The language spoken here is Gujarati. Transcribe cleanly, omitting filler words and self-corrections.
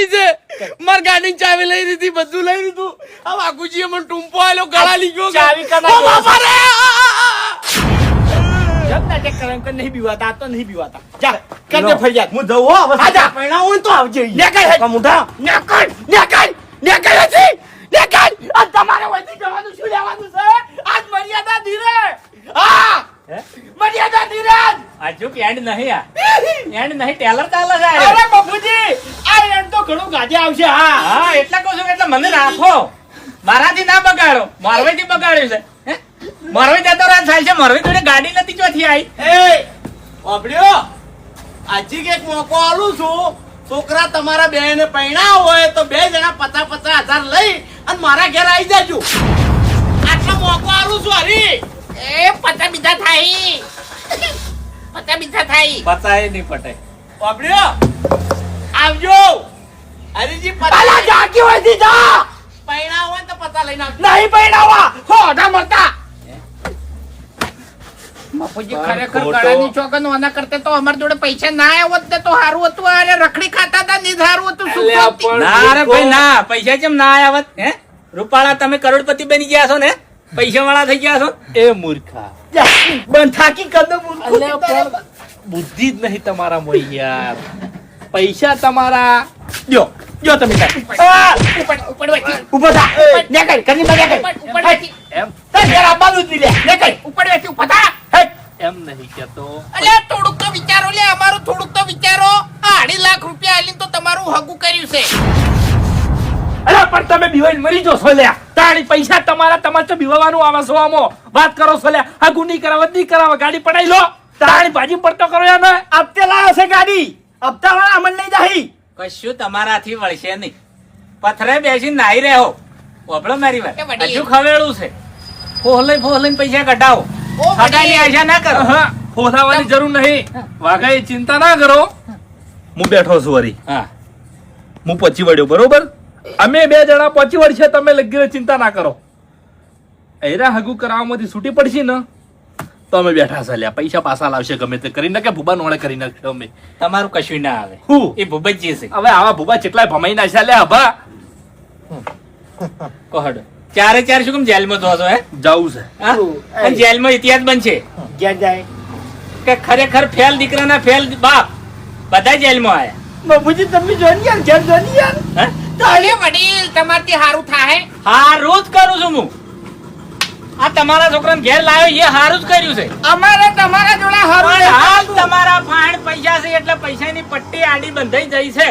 કરી છે. માર ગાડી ચાવી લઈ લીધી, બધું લઈ લીધું. આ વાઘુજીએ મને ટૂંપો આલ્યો, ગળા લીધો. ચાવી કના ઓ બાપા રે! જબ નાટક કરે એમ કે નહીં બીવાતા, આ તો નહીં બીવાતા. જા કરજે ફરિયાદ. હું જઉં હો હવે. આજા પૈણા હોય ને તો આવજે. નેકળ મુઠા નેકળ હતી. નેકળ આ તમારે વધી જવાનું શું લેવાનું છે? આજ મર્યાદા ધીરે. હા હે? મર્યાદા ધીરે. આજુ એન્ડ નહીં આ. એન્ડ નહીં ટેલર ચાલે છે. અરે બાપુજી, આ એમ તો ઘણું ગાજે આવશે. હા હા એટલે કહું છું કે એટલે મને રાખો. મારાથી ના બગાડો. મોરવાઈથી બગાડ્યું છે. હે? મોરવાઈ જતો રાત થાય છે. મોરવાઈ જોડે ગાડી નથી ચોથી આવી. એ ઓબડ્યો, આજી કે એક મોકો આલું છું. છોકરા તમારા બે ને પૈણા હોય તો 2 જણા 50,000 લઈ અને મારા ઘેર આવી જાજો. આટલો મોકો આલું છું. હરી એ 50 બીજા થાય. 50 બીજા થાય. પતાય નહીં પટે. ઓબડ્યો આવજો. હરીજી પતા જાકી હોય દી જા. પૈણા હોય તો પતા લઈને આવજો. નહીં પૈણાવા હોડા મળતા. બાપુજી ખરેખર ગળાની ચોકન ઓના કરતે તો અમાર જોડે પૈસા ના આવત ને તો હારું હતું. અરે રખડી ખાતા હતા ને હારું હતું. શું ના રે ભાઈ ના, પૈસા કેમ ના આવત? હે રૂપાળા તમે કરોડપતિ બની ગયા છો ને, પૈસા વાળા થઈ ગયા છો. એ મૂર્ખા, બંધ થાકી કદમ અલ્યા પણ બુદ્ધિ જ નહીં તમારા મોય યાર. પૈસા તમારા જો જો તમે ઉભો થા. નેકળ કની માં નેકળ. એમ તાર ઘેર આવવાનું જ નહીં લે. નેકળ ઉપર બેસી ઉભો થા. એમ નહીં કેતો. અલે થોડુંક તો વિચારો લે. અમારું થોડુંક તો વિચારો. આ 2.5 લાખ રૂપિયા આલીને તો તમારું હગું કર્યું છે. અરે પણ તમે બીવાઈને મરી જો છો લ્યા. તાણી પૈસા તમારા, તમારે તો બીવાનું આવે છો. આમો વાત કરો છો લ્યા. આ ગુની કરાવ નહીં કરાવ, ગાડી પડાઈ લો. તાણી ભાજી પડતો કરો યાર ને. હપ્તે લાવ્યો છે ગાડી. હપ્તા વાળા અમલ લઈ જાહી. કશું તમારાથી વળશે નહીં. પથરે બેસીને નાહી રહ્યો. ઓપડો મારી વાત. હજુ ખવેડું છે. ફોહલઈ પૈસા કઢાવો. ખટાની આશા ના કરો. હા, ફોસાવાની જરૂર નહીં. વાઘાઈ ચિંતા ના કરો. હું બેઠો છું વરી. હા હું પહોંચી વળ્યો બરોબર. અમે 2 જણા પહોંચી વળશે. તમે લગી ચિંતા ના કરો. એરા હગુ કરાવવામાંથી છૂટી પડશે ને તો અમે બેઠા છે લ્યા. પૈસા પાછા લાવશે ગમે તે કરીને કે ભૂબા નોળે કરી નાખશે અમે. તમારું કશું ના આવે. હું એ ભૂપતજી છે. હવે આવા ભૂબા કેટલાય ભમાઈ નાખ્યા લ્યા. હભા કોહડો ચારે ચાર શું કેમ જેલમાં ધો છો? હે જવું છે. હા? અને જેલમાં ઇતિહાસ બનશે ઘેર જાય. કે ખરેખર ફેલ દીકરાના ફેલ બાપ બધા જેલમાં આયા. બાપુજી તમે જોઈ યાર, ઘેર જોઈ યાર. હે? તારે વડીલ તમારથી હારું થાય. હારું જ કરું છું હું. આ તમારા છોકરાને ઘેર લાવ્યો એ હારું જ કર્યું છે. અમારે તમારા જોડે હારું પણ હાલ થાય. તમારા ફાઈન પૈસા છે એટલે પૈસાની પટ્ટી આડી બંધાઈ જઈ છે.